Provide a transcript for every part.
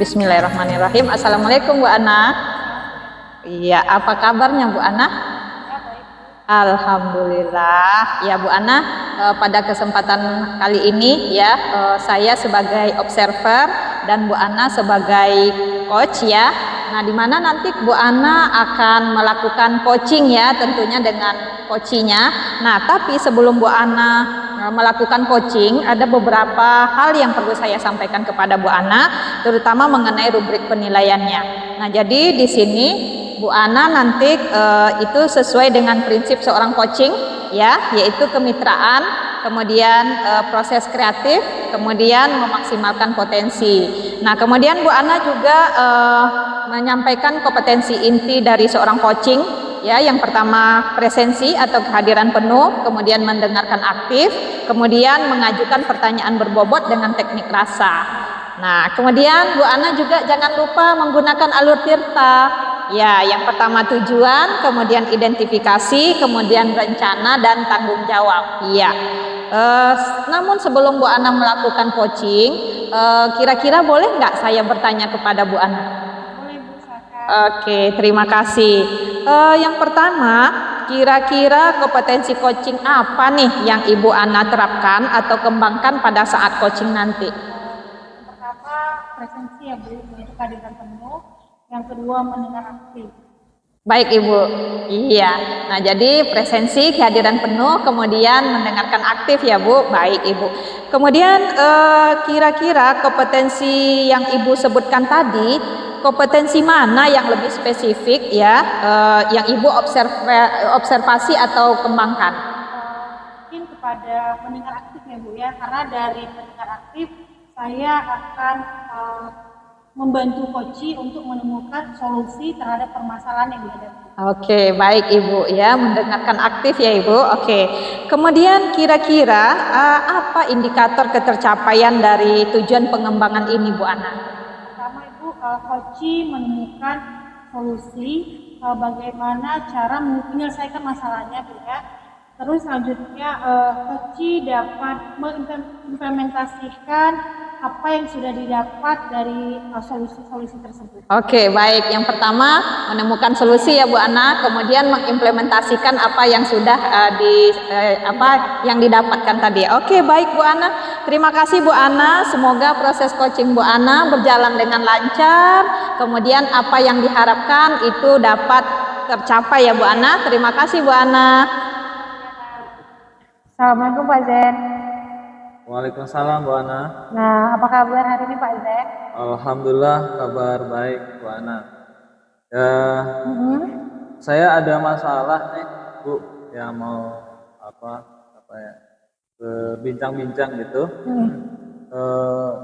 Bismillahirrahmanirrahim. Assalamualaikum Bu Ana. Iya, apa kabarnya Bu Ana? Alhamdulillah. Ya Bu Ana, pada kesempatan kali ini ya, saya sebagai observer dan Bu Ana sebagai coach ya. Nah, di mana nanti Bu Ana akan melakukan coaching ya, tentunya dengan coachingnya. Nah, tapi sebelum Bu Ana melakukan coaching, ada beberapa hal yang perlu saya sampaikan kepada Bu Ana, terutama mengenai rubrik penilaiannya. Nah, jadi di sini Bu Ana nanti itu sesuai dengan prinsip seorang coaching ya, yaitu kemitraan, kemudian proses kreatif, kemudian memaksimalkan potensi. Nah, kemudian Bu Ana juga menyampaikan kompetensi inti dari seorang coaching ya. Yang pertama presensi atau kehadiran penuh, kemudian mendengarkan aktif, kemudian mengajukan pertanyaan berbobot dengan teknik rasa. Nah, kemudian Bu Ana juga jangan lupa menggunakan alur tirta. Ya, yang pertama tujuan, kemudian identifikasi, kemudian rencana dan tanggung jawab. Iya. Namun sebelum Bu Ana melakukan coaching, kira-kira boleh nggak saya bertanya kepada Bu Ana? Boleh Bu Saka. Oke, terima kasih. Yang pertama, kira-kira kompetensi coaching apa nih yang Ibu Ana terapkan atau kembangkan pada saat coaching nanti? Yang pertama presensi ya Bu, yaitu kehadiran penuh. Yang kedua mendengar aktif. Baik Ibu. Iya. Nah, jadi presensi, kehadiran penuh, kemudian mendengarkan aktif ya Bu. Baik Ibu. Kemudian kira-kira kompetensi yang Ibu sebutkan tadi, kompetensi mana yang lebih spesifik ya, yang Ibu observasi atau kembangkan? Mungkin kepada mendengar aktif ya Bu ya, karena dari mendengar aktif saya akan membantu coach untuk menemukan solusi terhadap permasalahan yang dihadapi. Oke, baik Ibu ya, mendengarkan aktif ya Ibu. Oke. Kemudian kira-kira apa indikator ketercapaian dari tujuan pengembangan ini Bu Ana? Pertama Ibu, coach menemukan solusi bagaimana cara menyelesaikan masalahnya Bu ya. Terus selanjutnya coach dapat mengimplementasikan apa yang sudah didapat dari solusi-solusi tersebut. Oke, baik. Yang pertama menemukan solusi ya Bu Ana, kemudian mengimplementasikan apa yang sudah yang didapatkan tadi. Oke, baik Bu Ana. Terima kasih Bu Ana. Semoga proses coaching Bu Ana berjalan dengan lancar. Kemudian apa yang diharapkan itu dapat tercapai ya Bu Ana. Terima kasih Bu Ana. Assalamualaikum Pak Zen. Waalaikumsalam Bu Ana. Nah, apa kabar hari ini Pak Zen? Alhamdulillah kabar baik Bu Ana. Ya, saya ada masalah nih Bu, yang mau berbincang-bincang gitu.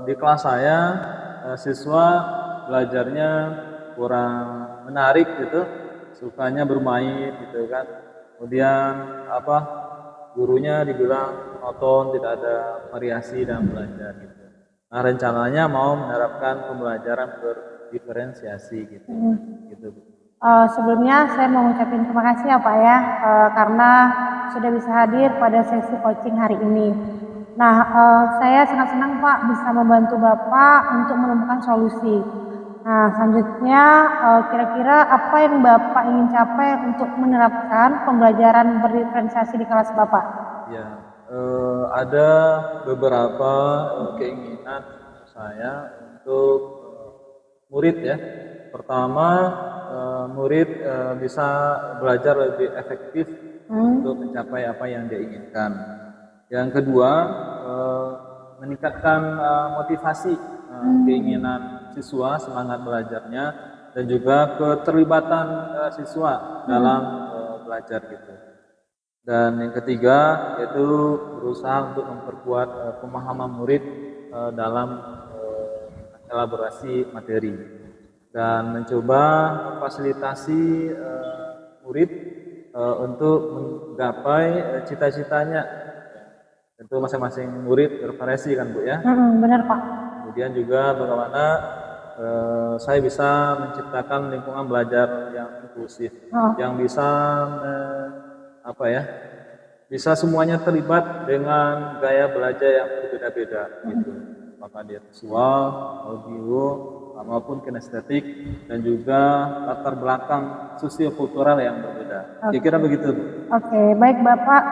Di kelas saya siswa belajarnya kurang menarik gitu, sukanya bermain gitu kan. Kemudian gurunya dibilang monoton, tidak ada variasi dalam belajar gitu. Nah, rencananya mau menerapkan pembelajaran berdiferensiasi gitu. Sebelumnya saya mau ngucapin terima kasih ya Pak ya, karena sudah bisa hadir pada sesi coaching hari ini. Nah, saya sangat senang Pak bisa membantu Bapak untuk menemukan solusi. Nah, selanjutnya kira-kira apa yang Bapak ingin capai untuk menerapkan pembelajaran berdiferensiasi di kelas Bapak? Ya, ada beberapa keinginan saya untuk murid ya. Pertama, murid bisa belajar lebih efektif untuk mencapai apa yang dia inginkan. Yang kedua, meningkatkan motivasi, keinginan siswa, semangat belajarnya, dan juga keterlibatan siswa dalam belajar gitu. Dan yang ketiga yaitu berusaha untuk memperkuat pemahaman murid dalam elaborasi materi dan mencoba memfasilitasi murid untuk menggapai cita-citanya. Tentu masing-masing murid bervariasi kan Bu ya. Benar Pak. Kemudian juga bagaimana saya bisa menciptakan lingkungan belajar yang inklusif, yang bisa bisa semuanya terlibat dengan gaya belajar yang berbeda-beda gitu. Apakah dia visual, audio, maupun kinestetik dan juga latar belakang sosiokultural yang berbeda. Kira-kira begitu, Bu. Oke, baik Bapak.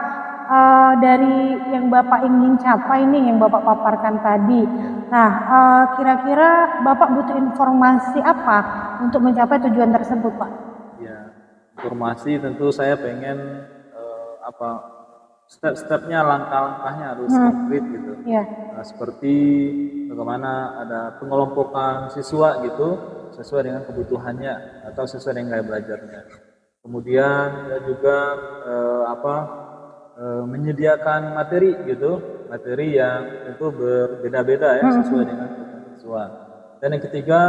Dari yang Bapak ingin capai nih, yang Bapak paparkan tadi. Nah, kira-kira Bapak butuh informasi apa untuk mencapai tujuan tersebut, Pak? Ya, informasi tentu saya pengen apa step-stepnya, langkah-langkahnya harus konkret gitu. Iya. Seperti bagaimana ada pengelompokan siswa gitu sesuai dengan kebutuhannya atau sesuai dengan gaya belajarnya. Kemudian juga menyediakan materi gitu, materi yang tentu berbeda-beda ya sesuai dengan kebutuhan siswa. Dan yang ketiga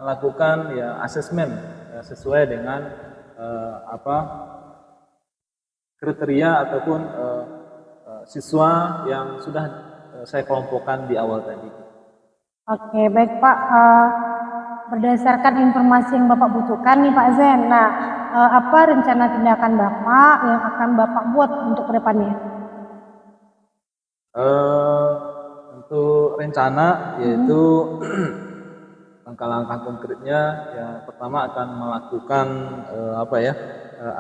melakukan ya asesmen sesuai dengan kriteria ataupun siswa yang sudah saya kelompokkan di awal tadi. Oke, baik Pak. Berdasarkan informasi yang Bapak butuhkan nih Pak Zen, nah apa rencana tindakan Bapak yang akan Bapak buat untuk kedepannya? Untuk rencana yaitu langkah-langkah konkretnya yang pertama akan melakukan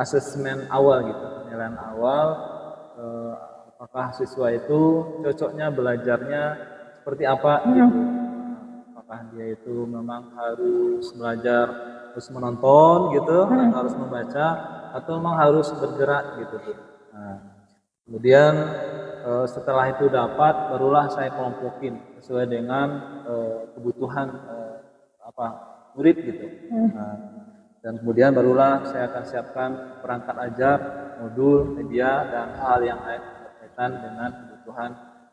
asesmen awal gitu, penilaian awal apakah siswa itu cocoknya belajarnya seperti apa gitu. Apakah dia itu memang harus belajar harus menonton gitu, atau harus membaca, atau memang harus bergerak gitu tuh. Nah, kemudian setelah itu dapat, barulah saya kelompokin sesuai dengan kebutuhan murid gitu. Nah, dan kemudian barulah saya akan siapkan perangkat ajar, modul, media, dan hal yang lain berkaitan dengan kebutuhan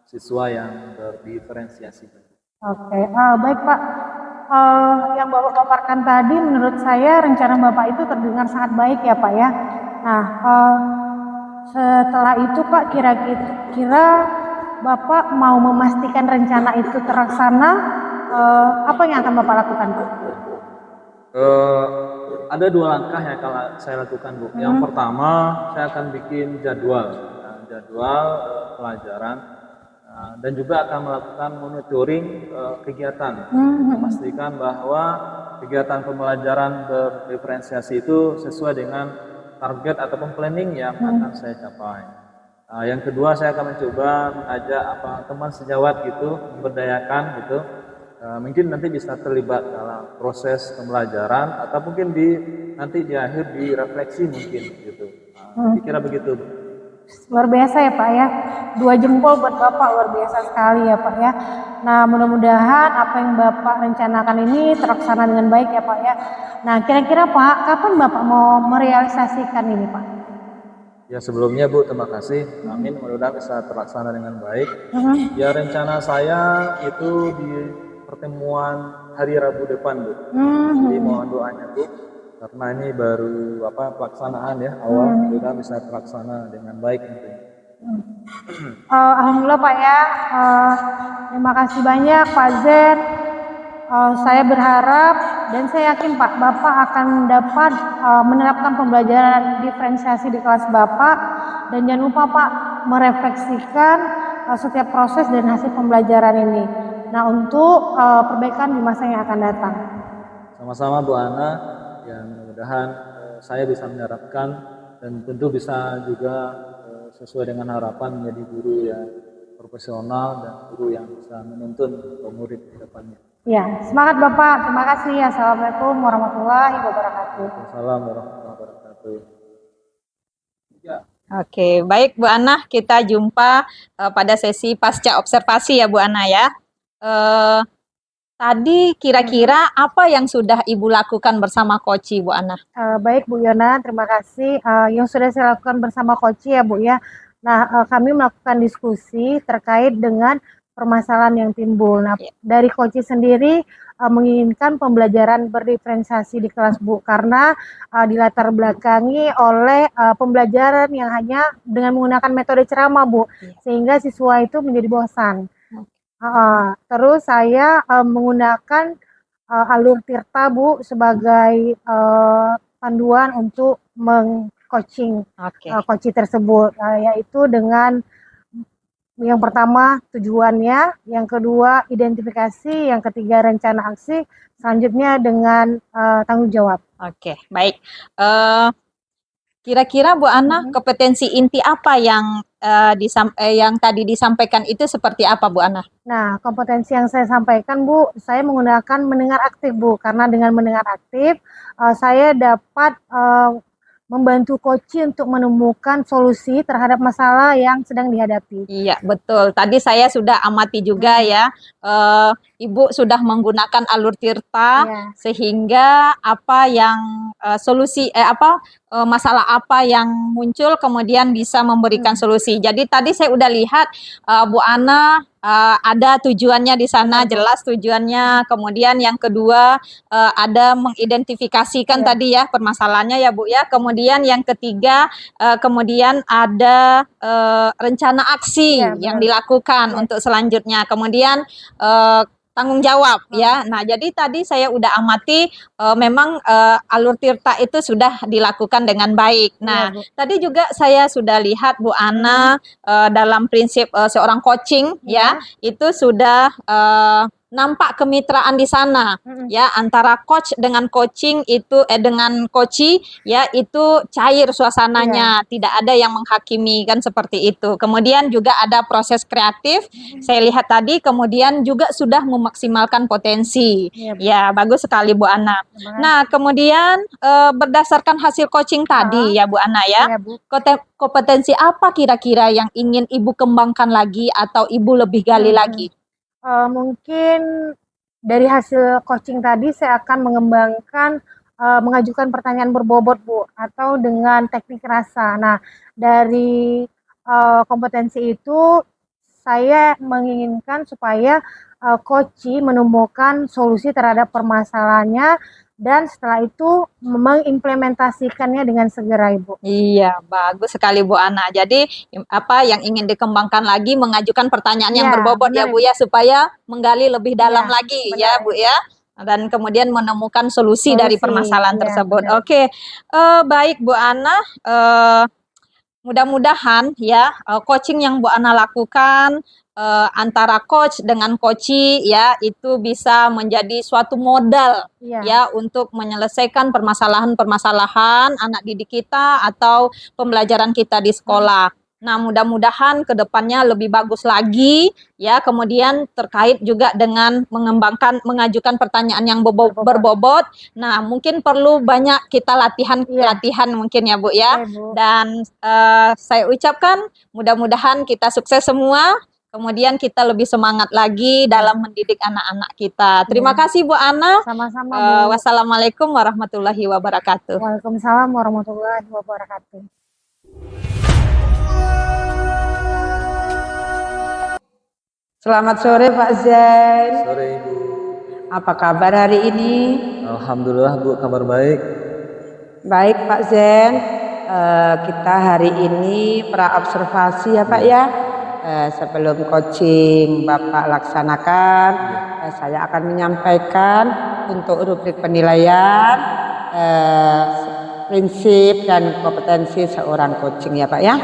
siswa yang berdiferensiasi. Oke, baik Pak. Yang Bapak paparkan tadi menurut saya rencana Bapak itu terdengar sangat baik ya Pak ya. Nah, setelah itu Pak kira-kira Bapak mau memastikan rencana itu terlaksana, apa yang akan Bapak lakukan Pak? Ada dua langkah yang akan saya lakukan Bu. Yang pertama saya akan bikin jadwal pelajaran dan juga akan melakukan monitoring kegiatan, memastikan bahwa kegiatan pembelajaran berdiferensiasi itu sesuai dengan target ataupun planning yang akan saya capai. Yang kedua saya akan mencoba mengajak teman sejawat gitu, memberdayakan gitu. Mungkin nanti bisa terlibat dalam proses pembelajaran atau mungkin nanti di akhir direfleksi mungkin gitu. Kira begitu. Luar biasa ya Pak ya, 2 jempol buat Bapak, luar biasa sekali ya Pak ya. Nah mudah-mudahan apa yang Bapak rencanakan ini terlaksana dengan baik ya Pak ya. Nah kira-kira Pak, kapan Bapak mau merealisasikan ini Pak? Ya sebelumnya Bu, terima kasih. Amin, mudah-mudahan bisa terlaksana dengan baik. Ya rencana saya itu di pertemuan hari Rabu depan Bu. Jadi mohon doanya Bu, karena ini baru pelaksanaan ya awal, mudah-mudahan bisa terlaksana dengan baik nanti. Alhamdulillah Pak ya, terima kasih banyak Pak Zen. Saya berharap dan saya yakin Pak, Bapak akan dapat menerapkan pembelajaran diferensiasi di kelas Bapak, dan jangan lupa Pak merefleksikan setiap proses dan hasil pembelajaran ini. Nah untuk perbaikan di masa yang akan datang. Sama-sama Bu Ana, yang mudah-mudahan saya bisa menerapkan dan tentu bisa juga sesuai dengan harapan menjadi guru yang profesional dan guru yang bisa menuntun murid ke depannya. Ya, semangat Bapak. Terima kasih. Assalamualaikum warahmatullahi wabarakatuh. Waalaikumsalam warahmatullahi wabarakatuh. Ya. Oke, baik Bu Ana, kita jumpa pada sesi pasca observasi ya Bu Ana ya. Tadi kira-kira apa yang sudah Ibu lakukan bersama Koci Bu Ana? Baik Bu Yona, terima kasih. Yang sudah saya lakukan bersama Koci ya Bu ya. Nah, kami melakukan diskusi terkait dengan permasalahan yang timbul. Nah, dari Koci sendiri menginginkan pembelajaran berdiferensiasi di kelas Bu, karena dilatar belakangi oleh pembelajaran yang hanya dengan menggunakan metode ceramah Bu, sehingga siswa itu menjadi bosan. Terus saya menggunakan alur Tirta Bu sebagai panduan untuk mengcoaching Koci tersebut, yaitu dengan Yang pertama tujuannya, yang kedua identifikasi, yang ketiga rencana aksi, selanjutnya dengan tanggung jawab. Oke, baik. Kira-kira Bu Ana, kompetensi inti apa yang yang tadi disampaikan itu seperti apa Bu Ana? Nah, kompetensi yang saya sampaikan, Bu, saya menggunakan mendengar aktif, Bu, karena dengan mendengar aktif, saya dapat membantu coach untuk menemukan solusi terhadap masalah yang sedang dihadapi. Iya, betul. Tadi saya sudah amati juga ya, Ibu sudah menggunakan alur tirta Iya. sehingga apa yang masalah apa yang muncul kemudian bisa memberikan solusi. Jadi tadi saya udah lihat Bu Ana ada tujuannya di sana, jelas tujuannya. Kemudian yang kedua ada mengidentifikasikan tadi ya permasalahannya ya Bu ya. Kemudian yang ketiga kemudian ada rencana aksi yang dilakukan untuk selanjutnya. Kemudian tanggung jawab ya. Nah, jadi tadi saya udah amati memang alur tirta itu sudah dilakukan dengan baik. Nah, tadi juga saya sudah lihat Bu Ana dalam prinsip seorang coaching ya, itu sudah nampak kemitraan di sana ya antara coach dengan coaching itu dengan coachee ya itu cair suasananya, tidak ada yang menghakimi kan seperti itu. Kemudian juga ada proses kreatif. Saya lihat tadi kemudian juga sudah memaksimalkan potensi. Ya, bagus sekali Bu Ana. Nah, kemudian berdasarkan hasil coaching tadi ya Bu Ana ya. Kompetensi apa kira-kira yang ingin Ibu kembangkan lagi atau Ibu lebih gali lagi? Mungkin dari hasil coaching tadi saya akan mengembangkan mengajukan pertanyaan berbobot, Bu, atau dengan teknik rasa. Nah, dari kompetensi itu saya menginginkan supaya coachee menemukan solusi terhadap permasalahannya dan setelah itu mengimplementasikannya dengan segera, Ibu. Iya, bagus sekali Bu Ana. Jadi apa yang ingin dikembangkan lagi mengajukan pertanyaan yang berbobot ya Bu ya supaya menggali lebih dalam lagi ya Bu ya. Dan kemudian menemukan solusi dari permasalahan tersebut. Oke, baik Bu Ana. Mudah-mudahan ya coaching yang Bu Ana lakukan antara coach dengan coachee ya itu bisa menjadi suatu modal ya untuk menyelesaikan permasalahan-permasalahan anak didik kita atau pembelajaran kita di sekolah. Nah, mudah-mudahan ke depannya lebih bagus lagi ya. Kemudian terkait juga dengan mengajukan pertanyaan yang berbobot. Nah, mungkin perlu banyak kita latihan mungkin ya Bu ya. Dan saya ucapkan mudah-mudahan kita sukses semua. Kemudian kita lebih semangat lagi dalam mendidik anak-anak kita. Terima kasih Bu Ana. Sama-sama, Bu. Wassalamualaikum warahmatullahi wabarakatuh. Waalaikumsalam warahmatullahi wabarakatuh. Selamat sore Pak Zain. Sore Ibu. Apa kabar hari ini? Alhamdulillah Bu, kabar baik. Baik Pak Zain. Kita hari ini praobservasi ya Pak ya. Sebelum coaching Bapak laksanakan, saya akan menyampaikan untuk rubrik penilaian prinsip dan kompetensi seorang coaching ya Pak ya.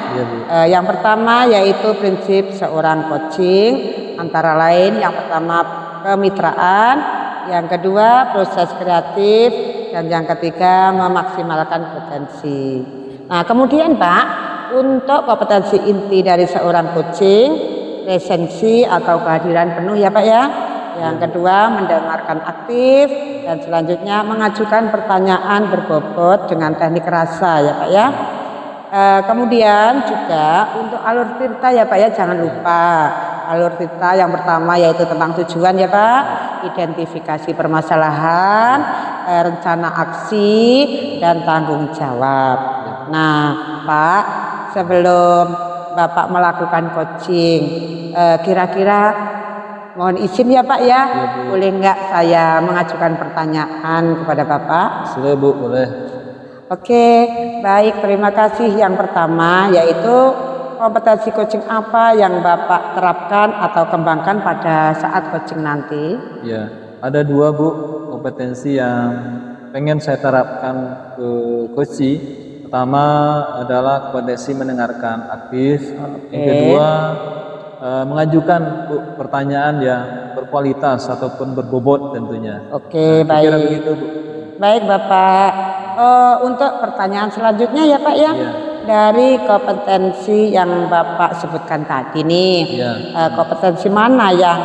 Yang pertama yaitu prinsip seorang coaching, antara lain yang pertama kemitraan, yang kedua proses kreatif, dan yang ketiga memaksimalkan potensi. Nah kemudian Pak, untuk kompetensi inti dari seorang coaching, presensi atau kehadiran penuh ya Pak ya. Yang kedua mendengarkan aktif, dan selanjutnya mengajukan pertanyaan berbobot dengan teknik rasa ya Pak ya. Kemudian juga untuk alur tirta ya Pak ya, jangan lupa alur tirta yang pertama yaitu tentang tujuan ya Pak, identifikasi permasalahan, rencana aksi, dan tanggung jawab. Nah Pak, sebelum Bapak melakukan coaching, kira-kira mohon izin ya Pak ya, boleh nggak saya mengajukan pertanyaan kepada Bapak? Boleh Bu, boleh. Oke, baik, terima kasih. Yang pertama yaitu kompetensi coaching apa yang Bapak terapkan atau kembangkan pada saat coaching nanti? Ya, ada dua Bu kompetensi yang pengen saya terapkan ke coaching. Pertama adalah kompetensi mendengarkan aktif. Yang kedua mengajukan Bu, pertanyaan yang berkualitas ataupun berbobot tentunya. Oke, Kira baik. begitu Bu. Baik Bapak. Untuk pertanyaan selanjutnya ya Pak ya. Iya. Dari kompetensi yang Bapak sebutkan tadi nih, Iya. kompetensi mana yang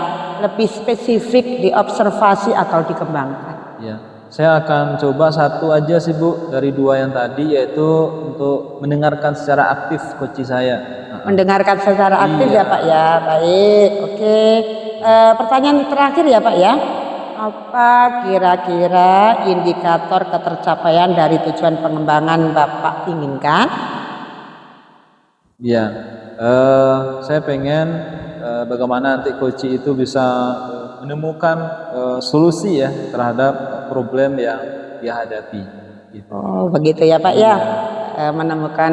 lebih spesifik diobservasi atau dikembangkan? Ya, saya akan coba satu aja sih Bu dari dua yang tadi, yaitu untuk mendengarkan secara aktif coach saya. Mendengarkan secara aktif Iya. ya Pak ya. Baik, oke. Pertanyaan terakhir ya Pak ya. Apa kira-kira indikator ketercapaian dari tujuan pengembangan Bapak inginkan? Ya, saya pengen bagaimana nanti coach itu bisa menemukan solusi ya terhadap problem yang dia hadapi. Gitu. Oh, begitu ya Pak ya. Menemukan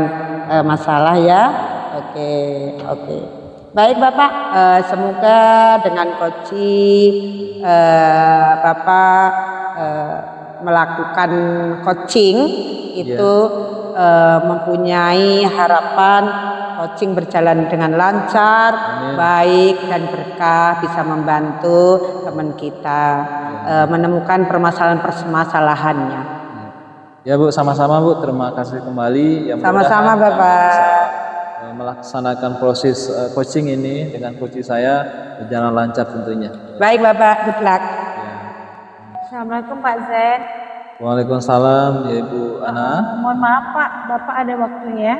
masalah ya. Oke, oke. Baik Bapak, semoga dengan coaching Bapak melakukan coaching itu mempunyai harapan coaching berjalan dengan lancar, baik dan berkah, bisa membantu teman kita menemukan permasalahan-permasalahannya. Ya Bu, sama-sama Bu. Terima kasih kembali. Sama-sama Bapak. Melaksanakan proses coaching ini dengan coach saya berjalan lancar tentunya. Baik Bapak, good luck. Assalamualaikum Pak Zen. Waalaikumsalam ya Ibu Ana. Mohon maaf Pak, Bapak ada waktunya?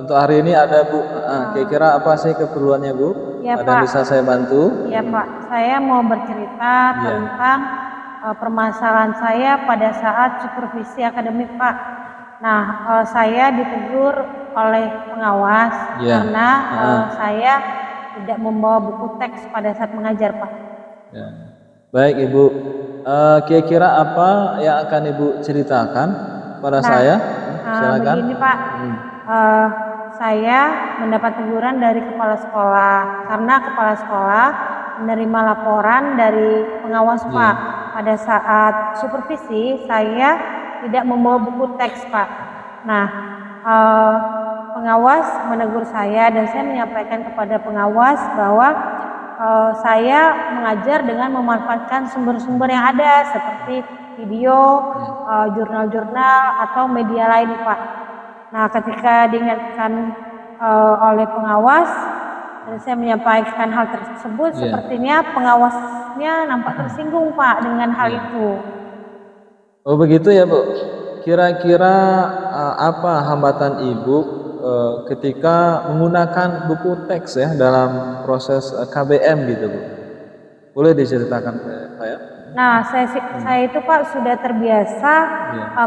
Untuk hari ini ada Bu. Kira-kira apa sih keperluannya Bu? Ya, Ada yang Pak. bisa saya bantu? Ya Pak, saya mau bercerita tentang permasalahan saya pada saat supervisi akademik Pak. Nah, saya ditegur oleh pengawas karena saya tidak membawa buku teks pada saat mengajar Pak. Ya. Baik Ibu. Kira-kira apa yang akan Ibu ceritakan pada saya? Silakan. Begini Pak, saya mendapat teguran dari kepala sekolah karena kepala sekolah menerima laporan dari pengawas Pak. Pada saat supervisi saya tidak membawa buku teks Pak. Nah, pengawas menegur saya dan saya menyampaikan kepada pengawas bahwa saya mengajar dengan memanfaatkan sumber-sumber yang ada seperti video, jurnal-jurnal atau media lain Pak. Nah, ketika diingatkan oleh pengawas dan saya menyampaikan hal tersebut, sepertinya pengawasnya nampak tersinggung Pak dengan hal itu. Oh begitu ya Bu. Kira-kira apa hambatan Ibu ketika menggunakan buku teks ya dalam proses KBM gitu Bu? Boleh diceritakan ke saya? Nah, saya itu Pak sudah terbiasa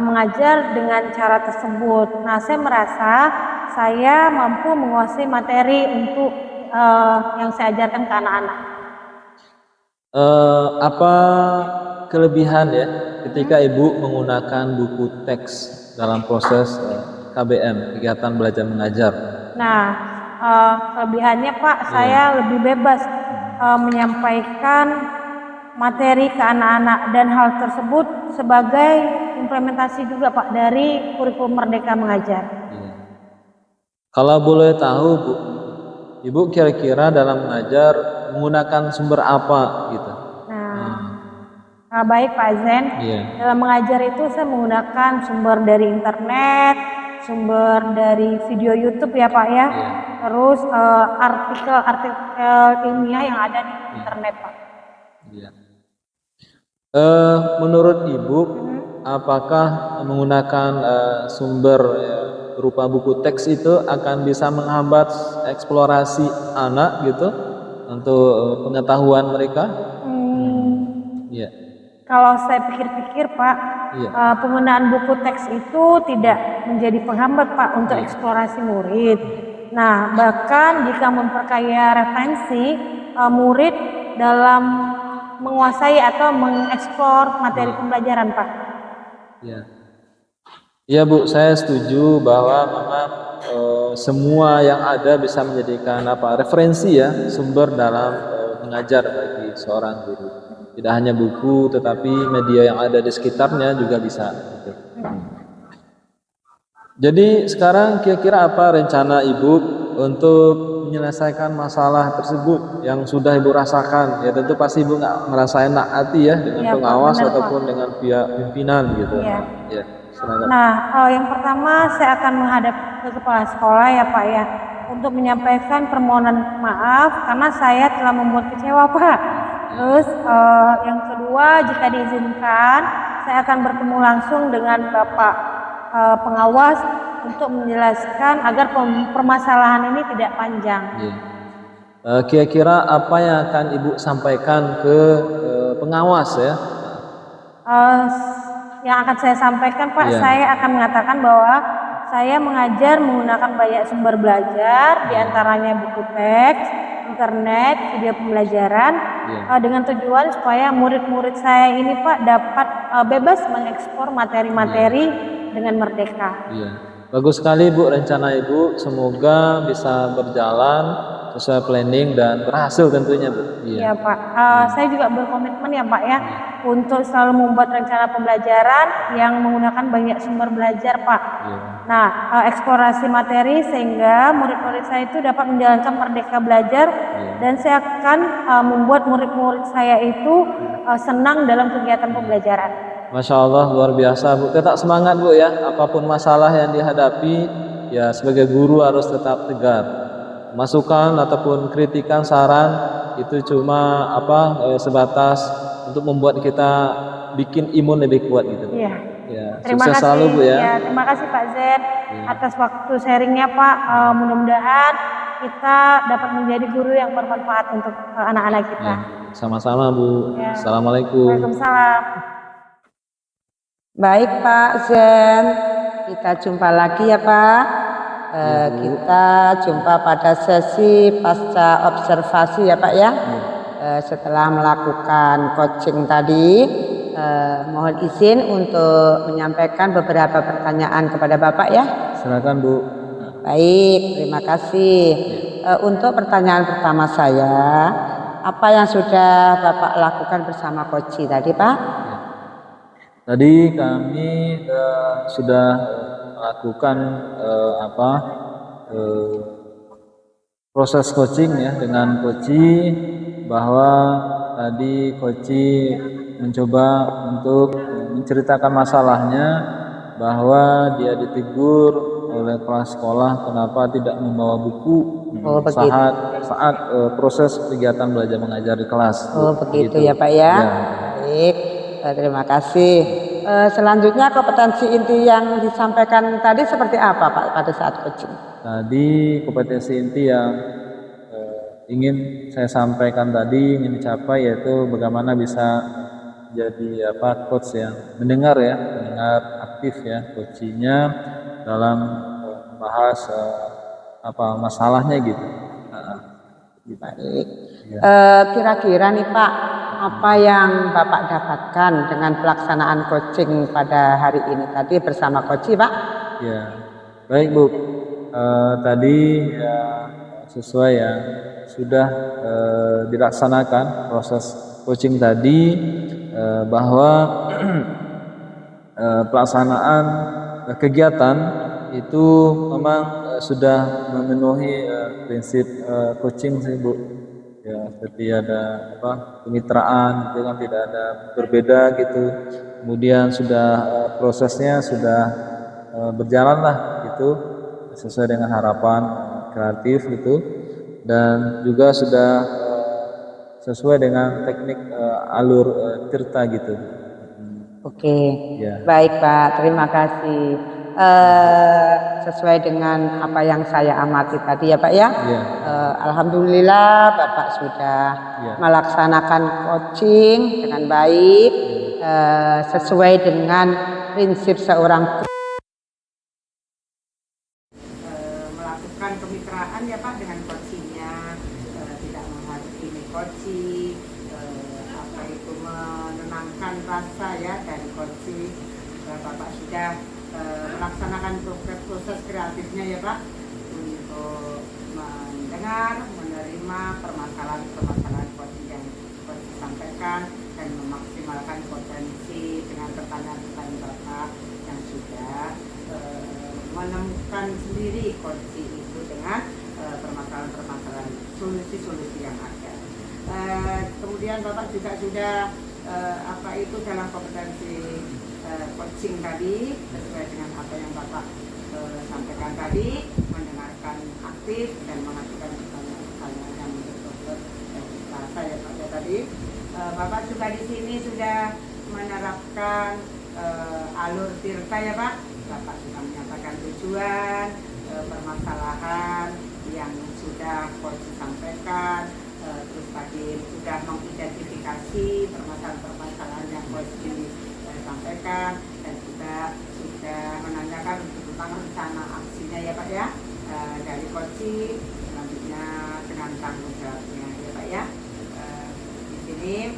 mengajar dengan cara tersebut. Nah, saya merasa saya mampu menguasai materi untuk yang saya ajarkan ke anak-anak. Apa kelebihan ya ketika Ibu menggunakan buku teks dalam proses KBM, kegiatan belajar mengajar? Nah, kelebihannya Pak, saya lebih bebas menyampaikan materi ke anak-anak dan hal tersebut sebagai implementasi juga Pak dari kurikulum Merdeka Mengajar. Kalau boleh tahu Bu, Ibu kira-kira dalam mengajar menggunakan sumber apa gitu? Nah, baik Pak Zen, dalam mengajar itu saya menggunakan sumber dari internet, sumber dari video YouTube ya Pak ya, terus artikel-artikel ilmiah yang ada di internet Pak. Menurut Ibu, apakah menggunakan sumber berupa buku teks itu akan bisa menghambat eksplorasi anak gitu untuk pengetahuan mereka? Kalau saya pikir-pikir Pak, penggunaan buku teks itu tidak menjadi penghambat Pak untuk eksplorasi murid. Nah, bahkan jika memperkaya referensi murid dalam menguasai atau mengeksplor materi pembelajaran Pak. Iya Bu, saya setuju bahwa memang semua yang ada bisa menjadikan referensi ya, sumber dalam mengajar bagi seorang guru. Tidak hanya buku, tetapi media yang ada di sekitarnya juga bisa. Gitu. Jadi sekarang kira-kira apa rencana Ibu untuk menyelesaikan masalah tersebut yang sudah Ibu rasakan, ya tentu pasti Ibu nggak merasa enak hati ya dengan Iya, Pak, pengawas benar, ataupun dengan pihak pimpinan gitu. Iya. Ya, silakan. Nah, yang pertama saya akan menghadap ke kepala sekolah ya Pak ya, untuk menyampaikan permohonan maaf karena saya telah membuat kecewa Pak. Terus yang kedua, jika diizinkan, saya akan bertemu langsung dengan Bapak pengawas untuk menjelaskan agar permasalahan ini tidak panjang. Iya. Kira-kira apa yang akan Ibu sampaikan ke pengawas ya? Yang akan saya sampaikan Pak, Iya. saya akan mengatakan bahwa saya mengajar menggunakan banyak sumber belajar, diantaranya buku teks, internet, video pembelajaran, Iya. dengan tujuan supaya murid-murid saya ini Pak dapat bebas mengekspor materi-materi dengan merdeka. Iya. Bagus sekali Bu rencana Ibu, semoga bisa berjalan sesuai planning dan berhasil tentunya Bu. Ya Pak, saya juga berkomitmen ya Pak ya untuk selalu membuat rencana pembelajaran yang menggunakan banyak sumber belajar Pak. Iya. Nah, eksplorasi materi sehingga murid-murid saya itu dapat menjalankan merdeka belajar dan saya akan membuat murid-murid saya itu senang dalam kegiatan pembelajaran. Masya Allah luar biasa Bu, tetap semangat Bu ya, apapun masalah yang dihadapi ya sebagai guru harus tetap tegar. Masukan ataupun kritikan saran itu cuma sebatas untuk membuat kita bikin imun lebih kuat gitu. Iya. Ya, Terima sukses kasih selalu Bu ya. terima kasih Pak Zen atas waktu sharingnya Pak. Mudah-mudahan kita dapat menjadi guru yang bermanfaat untuk anak-anak kita. Ya, sama-sama Bu. Ya. Assalamualaikum. Waalaikumsalam. Baik Pak Zen, kita jumpa lagi ya Pak. Kita jumpa pada sesi pasca observasi ya Pak ya. Setelah melakukan coaching tadi, mohon izin untuk menyampaikan beberapa pertanyaan kepada Bapak ya. Silakan Bu. Baik, terima kasih. Untuk pertanyaan pertama saya, apa yang sudah Bapak lakukan bersama coach tadi Pak? Tadi kami sudah melakukan proses coaching ya dengan coach, bahwa tadi coach mencoba untuk menceritakan masalahnya, bahwa dia ditegur oleh kepala sekolah kenapa tidak membawa buku saat proses kegiatan belajar mengajar di kelas. Oh begitu ya Pak ya. Baik, terima kasih. Selanjutnya kompetensi inti yang disampaikan tadi seperti apa Pak pada saat coaching? Tadi kompetensi inti yang ingin saya sampaikan tadi, ingin dicapai, yaitu bagaimana bisa jadi coach yang mendengar aktif ya coachingnya dalam membahas masalahnya gitu. Baik. Kira-kira nih Pak, apa yang Bapak dapatkan dengan pelaksanaan coaching pada hari ini tadi bersama coach Pak? Ya, baik Bu. Tadi ya sesuai yang sudah dilaksanakan proses coaching tadi, bahwa pelaksanaan kegiatan itu memang sudah memenuhi prinsip coaching sih Bu. Ya, seperti ada kemitraan, itu kan tidak ada berbeda gitu. Kemudian sudah prosesnya sudah berjalan lah gitu sesuai dengan harapan kreatif gitu, dan juga sudah sesuai dengan teknik alur tirta gitu. Oke, Ya. baik Pak, terima kasih. Sesuai dengan apa yang saya amati tadi ya Pak ya. Ya. Alhamdulillah Bapak sudah melaksanakan coaching dengan baik, sesuai dengan prinsip seorang melakukan kemitraan ya Pak dengan coachingnya, tidak menghakimi coaching, menenangkan rasa ya dari coaching. Bapak sudah melaksanakan proses kreatifnya ya Pak, untuk mendengar, menerima permasalahan coaching yang coach sampaikan dan memaksimalkan potensi dengan pertanyaan-pertanyaan Bapak yang sudah menemukan sendiri coaching itu dengan permasalahan-permasalahan solusi yang ada. Kemudian Bapak juga sudah dalam kompetensi coaching tadi, sesuai dengan apa yang Bapak sampaikan tadi, mendengarkan aktif dan mengajukan pertanyaan yang betul-betul saya pada tadi. Bapak juga di sini sudah menerapkan alur tirta ya Pak. Bapak sudah menyampaikan tujuan, permasalahan yang sudah coach sampaikan, terus tadi sudah mengidentifikasi permasalahan-permasalahan yang coach sampaikan, dan juga sudah menanyakan tentang rencana aksinya ya Pak ya, dari coaching selanjutnya dengan tanggung jawabnya ya Pak ya. Di sini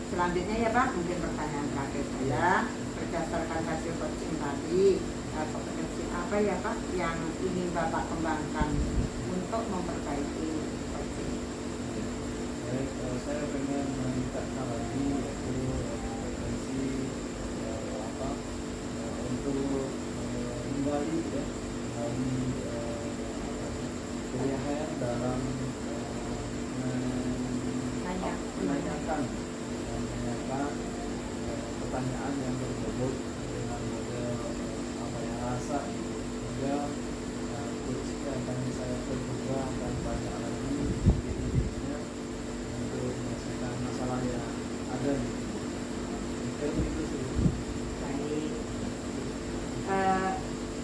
selanjutnya ya Pak, mungkin pertanyaan terakhir saya, berdasarkan hasil coaching tadi, kompetensi apa ya Pak yang ingin Bapak kembangkan untuk memperbaiki coaching? Baik, saya pengen meningkatkan lagi yaitu kompetensi untuk menggali kelihayan dalam menanyakan pertanyaan yang berbobot dengan model rasa gitu. Sehingga coachnya akan saya terbuka dan banyak lagi ide-idenya untuk menyelesaikan masalah yang ada gitu. Mungkin itu sih. Baik.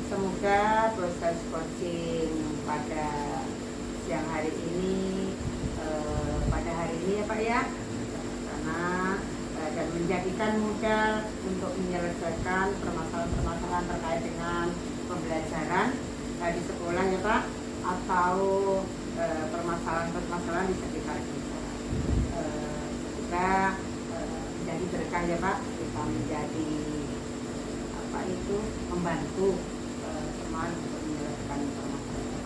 Semoga proses coaching pada siang hari ini, pada hari ini ya Pak ya, karena dan menjadikan modal untuk menyelesaikan permasalahan-permasalahan terkait dengan pembelajaran di sekolah ya Pak, atau permasalahan-permasalahan di sekitar kita. Semoga menjadi berkah ya Pak, kita menjadi membantu teman untuk menyelesaikan permasalahan.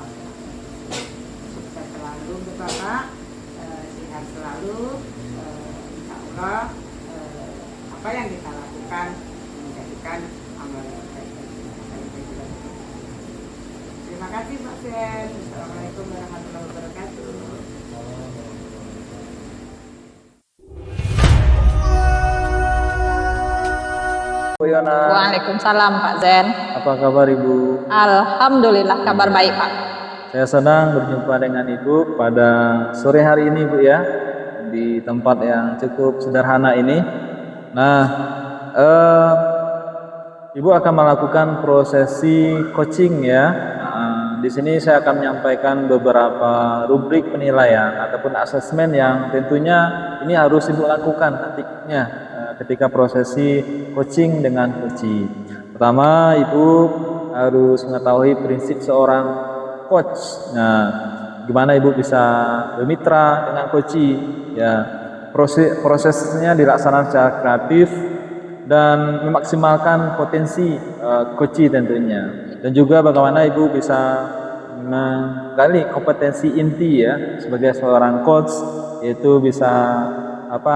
Sukses selalu untuk Bapak, sehat selalu, insya Allah apa yang kita lakukan menjadikan amal baik. Terima kasih Pak Sen. Assalamualaikum warahmatullahi wabarakatuh. Bu Yana, Waalaikumsalam Pak Zen. apa kabar Ibu? Alhamdulillah kabar baik Pak. Saya senang berjumpa dengan Ibu pada sore hari ini Bu ya, di tempat yang cukup sederhana ini. Nah, Ibu akan melakukan prosesi coaching ya. Di sini saya akan menyampaikan beberapa rubrik penilaian ataupun asesmen yang tentunya ini harus Ibu lakukan nantinya ketika prosesi coaching dengan coachee. Pertama, Ibu harus mengetahui prinsip seorang coach. Nah, gimana Ibu bisa bermitra dengan coachee? Ya, prosesnya dilaksanakan secara kreatif dan memaksimalkan potensi coachee tentunya. Dan juga bagaimana Ibu bisa menggali kompetensi inti ya sebagai seorang coach, yaitu bisa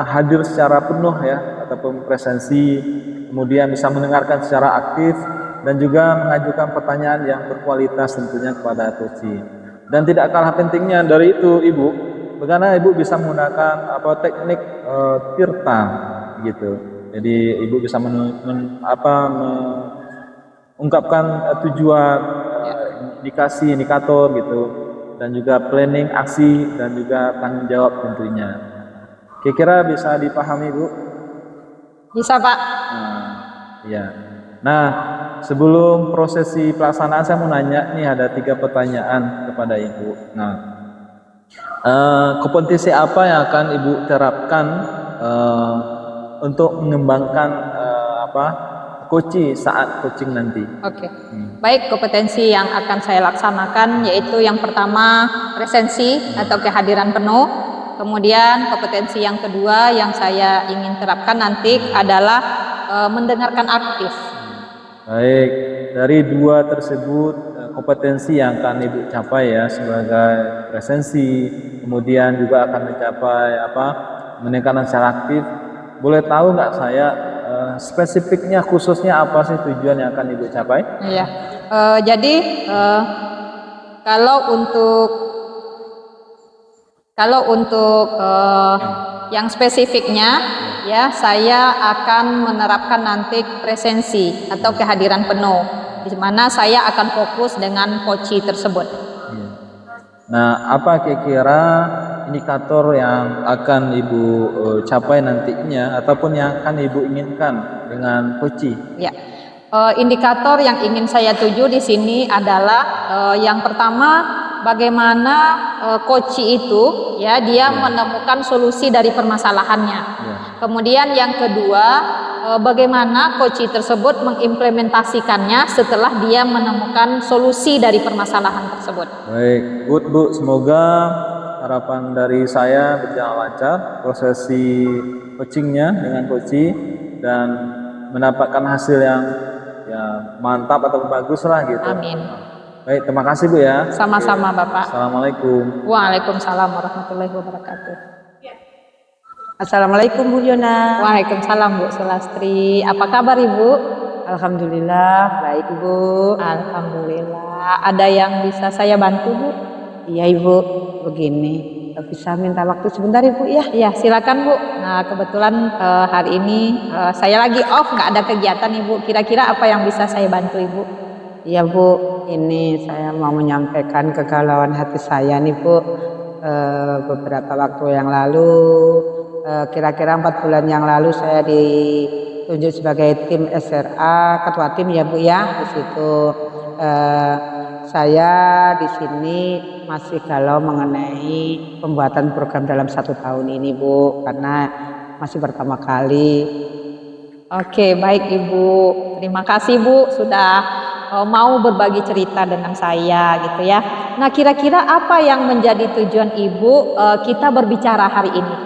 hadir secara penuh ya ataupun presensi, kemudian bisa mendengarkan secara aktif dan juga mengajukan pertanyaan yang berkualitas tentunya kepada coachee. Dan tidak kalah pentingnya dari itu Ibu, bagaimana Ibu bisa menggunakan teknik tirta gitu. Jadi Ibu bisa mengungkapkan tujuan, indikator gitu, dan juga planning aksi dan juga tanggung jawab tentunya. Kira-kira bisa dipahami Bu? Bisa Pak. Iya. Nah, sebelum prosesi pelaksanaan saya mau nanya nih, ada 3 pertanyaan kepada Ibu. Nah, kompetensi apa yang akan Ibu terapkan untuk mengembangkan coaching saat coaching nanti? Oke. Baik, kompetensi yang akan saya laksanakan yaitu yang pertama presensi atau kehadiran penuh. Kemudian kompetensi yang kedua yang saya ingin terapkan nanti adalah mendengarkan aktif. Baik, dari 2 tersebut kompetensi yang akan Ibu capai ya sebagai presensi, kemudian juga akan mencapai meningkatkan secara aktif. Boleh tahu nggak saya spesifiknya khususnya apa sih tujuan yang akan Ibu capai? Iya. Jadi kalau untuk Kalau untuk yang spesifiknya, ya saya akan menerapkan nanti presensi atau kehadiran penuh, di mana saya akan fokus dengan coaching tersebut. Iya. Nah, apa kira-kira indikator yang akan Ibu capai nantinya ataupun yang akan Ibu inginkan dengan coaching? Ya, indikator yang ingin saya tuju di sini adalah yang pertama, bagaimana coaching itu ya dia menemukan solusi dari permasalahannya. Ya. Kemudian yang kedua, bagaimana coaching tersebut mengimplementasikannya setelah dia menemukan solusi dari permasalahan tersebut. Baik, good Bu, semoga harapan dari saya berjalan lancar prosesi coachingnya dengan coaching dan mendapatkan hasil yang ya mantap atau bagus lah gitu. Amin. Baik, terima kasih Bu ya. Sama-sama Bapak. Assalamualaikum. Waalaikumsalam warahmatullahi wabarakatuh. Assalamualaikum Bu Yona. Waalaikumsalam Bu Sulastri. Apa kabar Ibu? Alhamdulillah baik Ibu. Alhamdulillah. Ada yang bisa saya bantu Bu? Iya Ibu, begini bisa minta waktu sebentar Ibu ya? Iya, silakan Bu. Nah, kebetulan hari ini saya lagi off, nggak ada kegiatan Ibu. Kira-kira apa yang bisa saya bantu Ibu? Iya Bu, ini saya mau menyampaikan kegalauan hati saya nih Bu. Beberapa waktu yang lalu, kira-kira 4 bulan yang lalu saya ditunjuk sebagai tim SRA, ketua tim ya Bu ya. Di situ saya di sini masih galau mengenai pembuatan program dalam 1 tahun ini Bu, karena masih pertama kali. Oke, baik Ibu. Terima kasih Bu sudah mau berbagi cerita dengan saya gitu ya. Nah, kira-kira apa yang menjadi tujuan Ibu kita berbicara hari ini?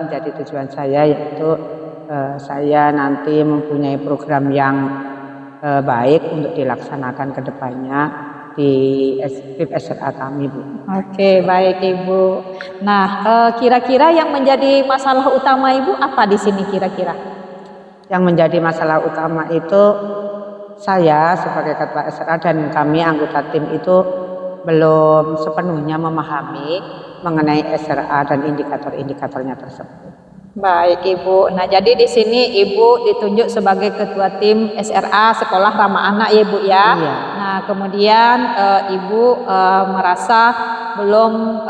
Menjadi tujuan saya yaitu saya nanti mempunyai program yang baik untuk dilaksanakan ke depannya di tim SRA kami Bu. Oke, baik Ibu. Nah, kira-kira yang menjadi masalah utama Ibu apa di sini kira-kira? Yang menjadi masalah utama itu saya sebagai ketua SRA dan kami anggota tim itu belum sepenuhnya memahami mengenai SRA dan indikator-indikatornya tersebut. Baik Ibu. Nah, jadi di sini Ibu ditunjuk sebagai ketua tim SRA Sekolah Ramah Anak ya Bu ya. Iya. Nah, kemudian Ibu merasa belum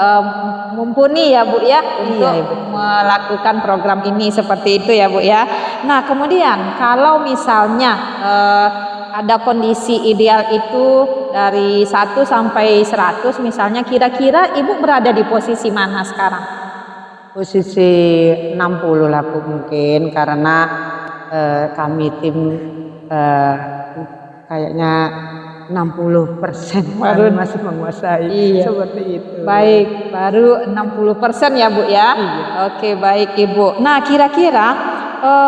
mumpuni ya Bu ya untuk Ibu. melakukan program ini seperti itu ya Bu ya. Nah, kemudian kalau misalnya ada kondisi ideal itu dari 1 sampai 100 misalnya, kira-kira Ibu berada di posisi mana sekarang? Posisi 60 lah Bu mungkin, karena kami tim kayaknya 60% baru masih menguasai. Iya. Seperti itu. Baik, baru 60% ya Bu ya. Iya. Oke, baik Ibu. Nah, kira-kira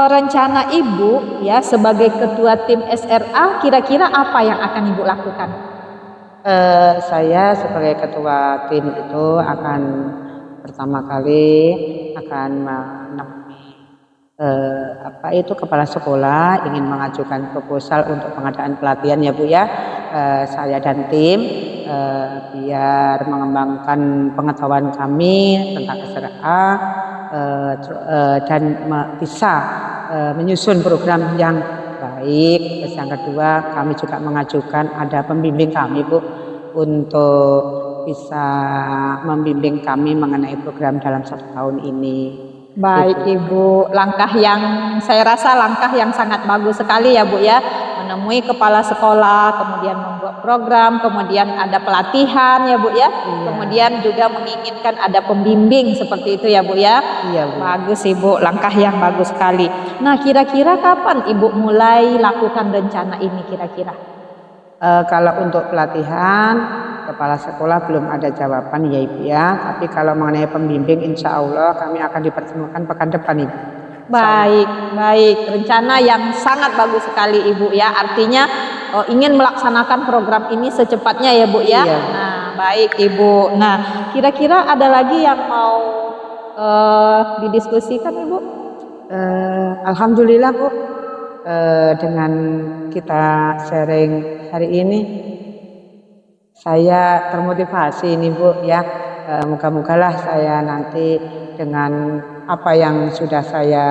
rencana Ibu ya sebagai ketua tim SRA, kira-kira apa yang akan Ibu lakukan? Saya sebagai ketua tim itu akan pertama kali akan menemui kepala sekolah, ingin mengajukan proposal untuk pengadaan pelatihan ya Bu ya. Saya dan tim biar mengembangkan pengetahuan kami tentang SRA dan bisa menyusun program yang baik. Terus yang kedua, kami juga mengajukan ada pembimbing kami Bu untuk bisa membimbing kami mengenai program dalam 1 tahun ini. Baik Ibu, langkah yang saya rasa langkah yang sangat bagus sekali ya Bu ya, menemui kepala sekolah, kemudian membuat program, kemudian ada pelatihan ya Bu ya, kemudian juga menginginkan ada pembimbing seperti itu ya Bu ya. Iya Bu. Bagus Ibu, langkah yang bagus sekali. Nah, kira-kira kapan Ibu mulai lakukan rencana ini kira-kira? Kalau untuk pelatihan kepala sekolah belum ada jawaban ya Ibu ya, tapi kalau mengenai pembimbing insya Allah kami akan dipertemukan pekan depan Ibu. Baik, baik. Rencana yang sangat bagus sekali Ibu ya. Artinya ingin melaksanakan program ini secepatnya ya Bu ya. Iya. Nah, baik Ibu. Nah, kira-kira ada lagi yang mau didiskusikan Ibu? Alhamdulillah Bu, dengan kita sharing hari ini Saya termotivasi ini Bu ya. Moga-mogalah saya nanti dengan apa yang sudah saya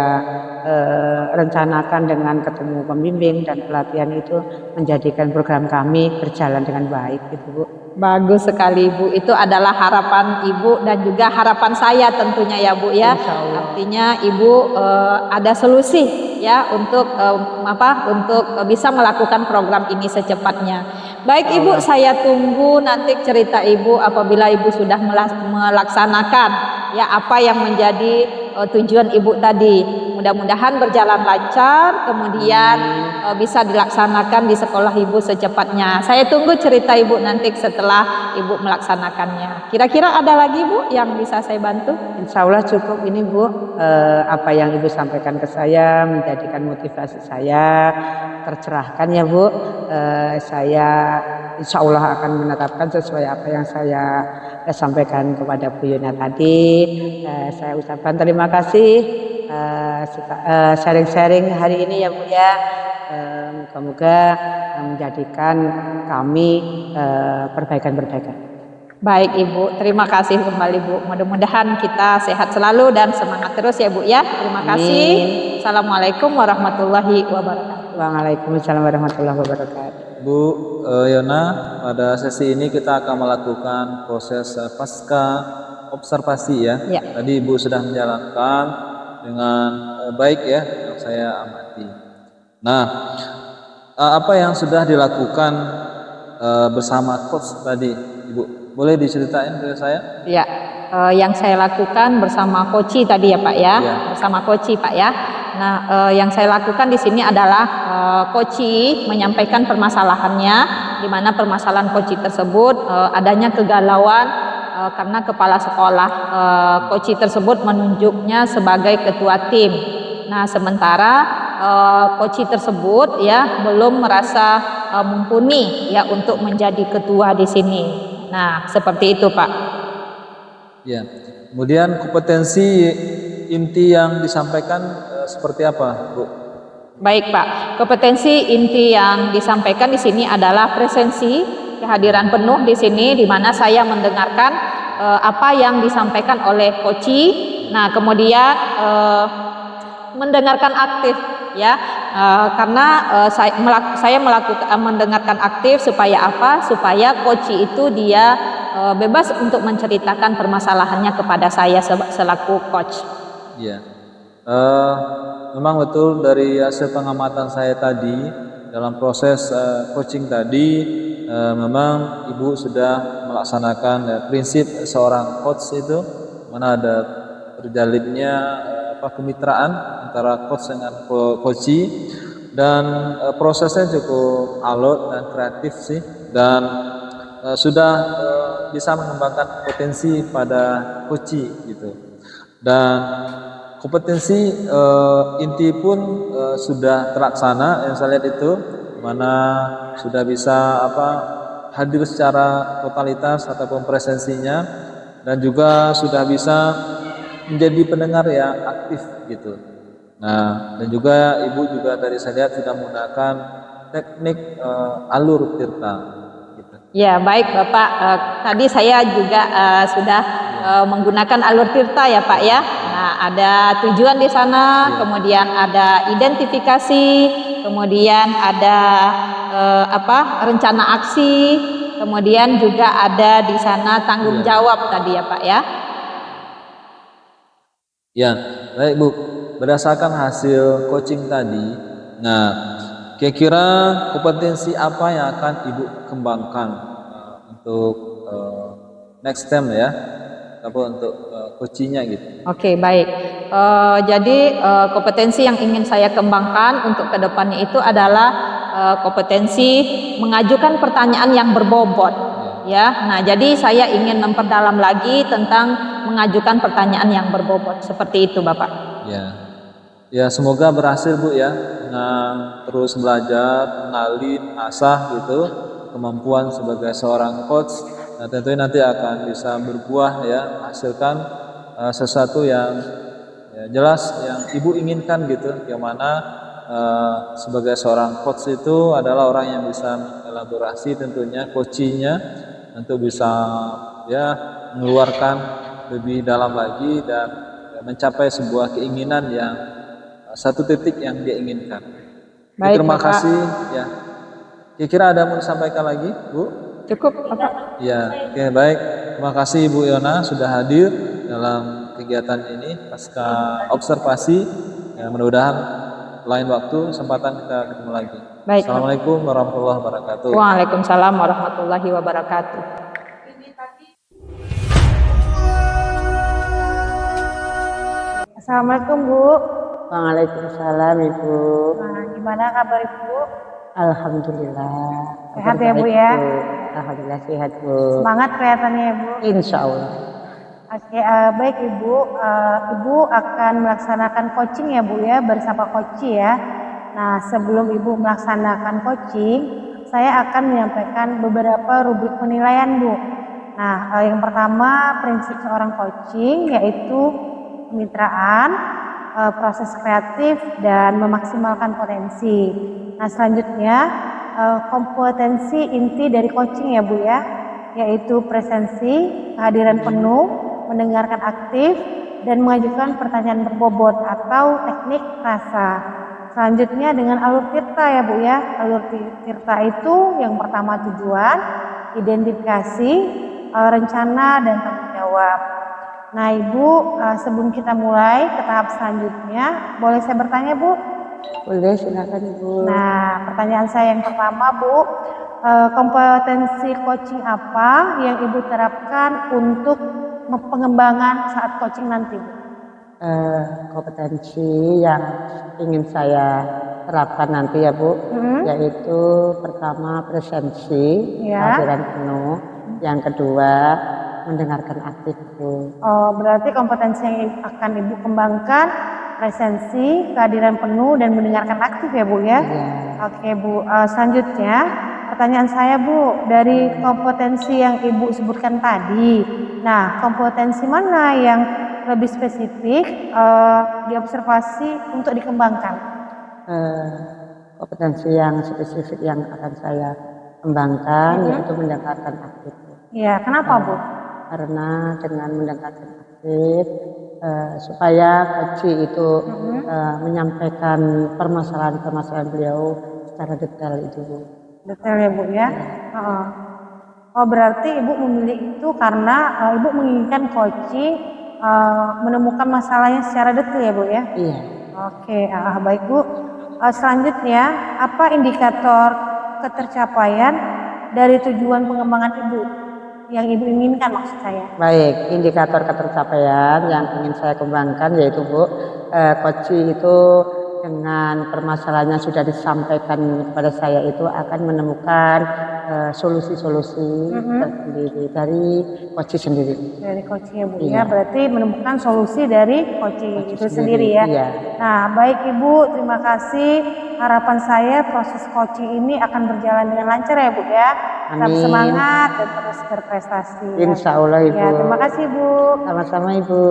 rencanakan dengan ketemu pembimbing dan pelatihan itu menjadikan program kami berjalan dengan baik gitu Bu. Bagus sekali Ibu, itu adalah harapan Ibu dan juga harapan saya tentunya ya Bu ya. Insya Allah. Artinya Ibu ada solusi ya untuk bisa melakukan program ini secepatnya. Baik Ibu, saya tunggu nanti cerita Ibu apabila Ibu sudah melaksanakan ya apa yang menjadi tujuan Ibu tadi. Mudah-mudahan berjalan lancar, kemudian bisa dilaksanakan di sekolah Ibu secepatnya. Saya tunggu cerita Ibu nanti setelah Ibu melaksanakannya. Kira-kira ada lagi Bu yang bisa saya bantu? Insya Allah cukup ini Bu. Apa yang Ibu sampaikan ke saya menjadikan motivasi saya tercerahkan ya Bu. Saya insya Allah akan menetapkan sesuai apa yang saya sampaikan kepada Bu Yuna tadi. Saya ucapkan terima kasih sharing-sharing hari ini ya Bu ya. Moga-moga menjadikan kami perbaikan-perbaikan. Baik Ibu, terima kasih kembali Bu. Mudah-mudahan kita sehat selalu dan semangat terus ya Bu ya. Terima kasih. Assalamualaikum warahmatullahi wabarakatuh. Waalaikumsalam warahmatullahi wabarakatuh. Bu Yona, pada sesi ini kita akan melakukan proses pasca observasi ya. Tadi Ibu sudah menjalankan dengan baik ya, yang saya amati. Nah, apa yang sudah dilakukan bersama coach tadi, Ibu? Boleh diceritain ke saya? Ya, yang saya lakukan bersama Koci tadi ya Pak ya, bersama Koci Pak ya. Nah, yang saya lakukan di sini adalah Koci menyampaikan permasalahannya, di mana permasalahan Koci tersebut adanya kegalauan karena kepala sekolah Koci tersebut menunjuknya sebagai ketua tim. Nah, sementara Koci tersebut ya belum merasa mumpuni ya untuk menjadi ketua di sini. Nah, seperti itu Pak. Ya. Kemudian kompetensi inti yang disampaikan seperti apa, Bu? Baik Pak, kompetensi inti yang disampaikan di sini adalah presensi, kehadiran penuh di sini, di mana saya mendengarkan apa yang disampaikan oleh Koci. Nah, kemudian mendengarkan aktif ya, karena saya melakukan mendengarkan aktif supaya apa? Supaya Koci itu dia bebas untuk menceritakan permasalahannya kepada saya selaku coach. Ya, memang betul dari hasil pengamatan saya tadi dalam proses coaching tadi, memang Ibu sudah melaksanakan prinsip seorang coach itu, mana ada terjalinnya kemitraan antara coach dengan coachee, dan prosesnya cukup alot dan kreatif sih, dan sudah bisa mengembangkan potensi pada coachee gitu. Dan kompetensi inti pun sudah terlaksana yang saya lihat itu, mana sudah bisa hadir secara totalitas ataupun presensinya, dan juga sudah bisa menjadi pendengar yang aktif gitu. Nah, dan juga Ibu juga dari saya lihat sudah menggunakan teknik alur tirta gitu. Ya, baik Bapak, tadi saya juga sudah menggunakan alur tirta ya Pak ya. Nah, ada tujuan di sana, kemudian ada identifikasi, kemudian ada rencana aksi, kemudian juga ada di sana tanggung jawab tadi ya Pak ya. Ya, baik Bu. Berdasarkan hasil coaching tadi, nah kira-kira kompetensi apa yang akan Ibu kembangkan untuk next time ya, apa untuk coachingnya gitu? Oke, baik. Jadi kompetensi yang ingin saya kembangkan untuk kedepannya itu adalah kompetensi mengajukan pertanyaan yang berbobot. Ya, nah jadi saya ingin memperdalam lagi tentang mengajukan pertanyaan yang berbobot seperti itu, Bapak. Ya semoga berhasil Bu ya. Nah, terus belajar, mengalih, asah gitu kemampuan sebagai seorang coach. Nah, tentunya nanti akan bisa berbuah ya, menghasilkan sesuatu yang jelas yang Ibu inginkan gitu. Yang mana sebagai seorang coach itu adalah orang yang bisa mengelaborasi tentunya coachingnya untuk bisa ya mengeluarkan lebih dalam lagi dan ya, mencapai sebuah keinginan yang satu titik yang dia inginkan. Baik, Terima Bapak. kasih ya. Kira-kira ada mau disampaikan lagi, Bu? Cukup, Bapak. Ya, oke baik. Terima kasih Ibu Yona sudah hadir dalam kegiatan ini pasca observasi. Ya, mudah-mudahan lain waktu kesempatan kita ketemu lagi. Baik. Assalamualaikum warahmatullahi wabarakatuh. Waalaikumsalam warahmatullahi wabarakatuh. Assalamualaikum Bu. Waalaikumsalam Ibu. Nah, gimana kabar Ibu? Alhamdulillah. Sehat Kabar ya, Bu, baik, ya? Bu. Alhamdulillah sehat Bu. Semangat kelihatannya ya Bu. Insya Allah. Oke, baik Ibu. Ibu akan melaksanakan coaching ya Bu ya bersama Koci ya. Nah, sebelum Ibu melaksanakan coaching, saya akan menyampaikan beberapa rubrik penilaian Bu. Nah, yang pertama prinsip seorang coaching yaitu kemitraan, proses kreatif dan memaksimalkan potensi. Nah, selanjutnya kompetensi inti dari coaching ya Bu ya, yaitu presensi, kehadiran penuh, mendengarkan aktif, dan mengajukan pertanyaan berbobot atau teknik rasa. Selanjutnya dengan alur tirta ya Bu ya. Alur tirta itu yang pertama tujuan, identifikasi, rencana, dan tanggung jawab. Nah Ibu, sebelum kita mulai ke tahap selanjutnya, boleh saya bertanya Bu? Boleh silakan Ibu. Nah, pertanyaan saya yang pertama Bu, kompetensi coaching apa yang Ibu terapkan untuk pengembangan saat coaching nanti Bu? Kompetensi yang ingin saya terapkan nanti ya Bu, yaitu pertama presensi, Ya. kehadiran penuh, yang kedua mendengarkan aktif Bu. Oh, berarti kompetensi yang akan Ibu kembangkan presensi, kehadiran penuh, dan mendengarkan aktif ya Bu ya? Iya. Oke Bu, selanjutnya pertanyaan saya Bu, dari kompetensi yang Ibu sebutkan tadi, nah kompetensi mana yang lebih spesifik diobservasi untuk dikembangkan? Kompetensi yang spesifik yang akan saya kembangkan yaitu mendengarkan aktif Bu. Ya, kenapa Bu? Karena dengan mendengarkan aktif supaya coach itu menyampaikan permasalahan-permasalahan beliau secara detail itu Bu. Detail ya Bu ya? Oh, berarti Ibu memilih itu karena Ibu menginginkan coaching menemukan masalahnya secara detail ya Bu ya? Iya. Oke, baik Bu. Selanjutnya, apa indikator ketercapaian dari tujuan pengembangan Ibu yang Ibu inginkan maksud saya? Baik, indikator ketercapaian yang ingin saya kembangkan yaitu Bu, coach itu dengan permasalahannya sudah disampaikan kepada saya itu akan menemukan solusi-solusi tersendiri dari coach sendiri. Dari coaching ya Bu Iya. ya, berarti menemukan solusi dari coaching itu sendiri ya. Iya. Nah, baik Ibu, terima kasih. Harapan saya proses coaching ini akan berjalan dengan lancar ya Bu ya. Tetap Amin. semangat dan terus berprestasi. ya. Insya Allah Ibu. Ya, terima kasih Bu. Sama-sama Ibu.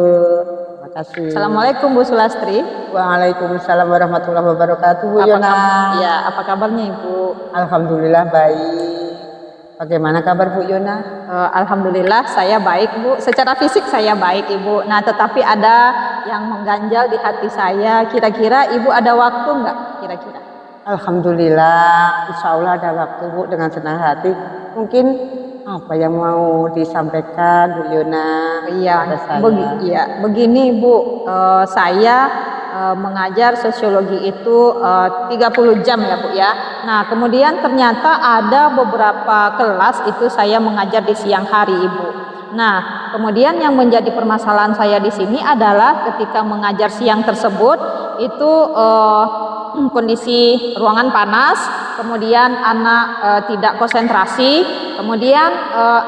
Terima kasih. Assalamualaikum Bu Sulastri. Waalaikumsalam warahmatullahi wabarakatuh Bu Apa Yona. Ya, apa kabarnya Ibu? Alhamdulillah baik. Bagaimana kabar Bu Yona? Alhamdulillah saya baik Bu. Secara fisik saya baik Ibu. Nah tetapi ada yang mengganjal di hati saya. Kira-kira Ibu ada waktu nggak? Kira-kira? Alhamdulillah, insya Allah ada waktu Bu dengan senang hati. Mungkin apa yang mau disampaikan Bu Yona kepada saya? Begini Bu. Saya mengajar sosiologi itu 30 jam ya Bu ya. Nah kemudian ternyata ada beberapa kelas itu saya mengajar di siang hari Ibu. Nah kemudian yang menjadi permasalahan saya di sini adalah ketika mengajar siang tersebut itu kondisi ruangan panas, kemudian anak tidak konsentrasi, kemudian